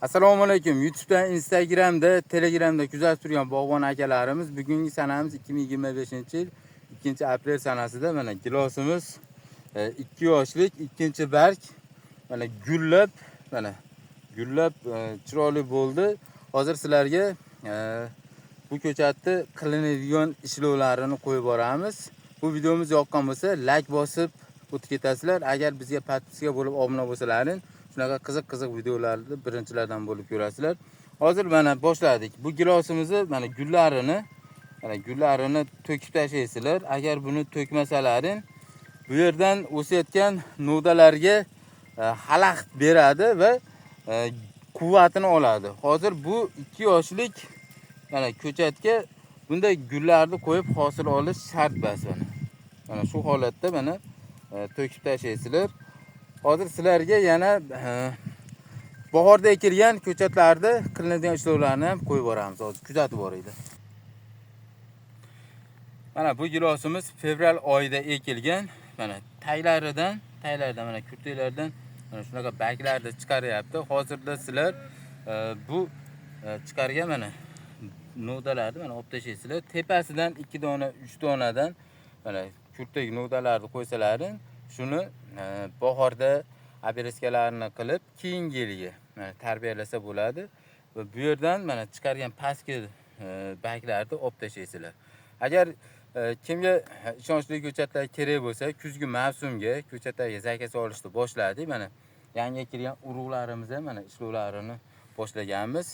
Assalomu alaykum. YouTube'dan, Instagram'da, Telegram'da kuzatib turgan bog'bon akalarimiz, bugungi sanamiz 2025-yil 2-aprel sanasida mana gilosimiz 2 yoshlik ikkinchi barg mana gullab chiroyli bo'ldi. Hozir sizlarga bu ko'chatni qilinadigan ishlovlarini qo'yib boramiz. Bu videomiz yoqqan bo'lsa, like bosib o'tib ketasizlar. Agar bizga podpiska bo'lib obuna bo'lsalaring, shunaqa qiziq videolarni birinchilardan bo'lib ko'rasizlar. Hozir mana boshladik. Bu gilosimizni mana gullarini to'kib tashlaysizlar. Agar buni to'kmasalaring, bu yerdan o'sayotgan novdalarga xalaqit beradi va quvvatini oladi. Hozir bu 2 yoshlik mana ko'chatga bunday gullarni qo'yib hosil olish shart bas mana. Mana shu holatda mana to'kib tashlaysizlar. Hozir sizlarga yana bahorda ekilgan ko'chatlarda qilinadigan ishlovlarni ham qo'yib boramiz. Hozir kuzatib boringlar. Mana bu gilosimiz fevral oyida ekilgan. Mana taylardan mana kurteklardan mana shunaqa barglarni chiqaryapti. Hozirda sizlar bu chiqargan mana novdalarni mana olib tashlaysizlar. Tepasidan 2 dona, 3 donadan mana kurtek novdalarni qo'ysalaring, shuni bahorda abreskalarni qilib keyingi yilga mana tarbiyalasa bo'ladi va bu yerdan mana chiqargan pastki barglarni olib tashlaysizlar. Agar kimga ishonchli ko'chatlar kerak bo'lsa, kuzgi mavsumga ko'chatlarga zakaz olishni boshladik. Mana yangi kirgan urug'larimiz ham mana ishlovlarini boshlaganmiz.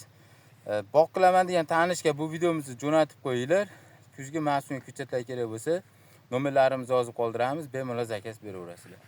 Bog' qilaman degan tanishga bu videomizni jo'natib qo'yinglar. Kuzgi mavsumga ko'chatlar kerak bo'lsa, nomerlarimizni yozib qoldiramiz, bemalol zakaz beraverasizlar.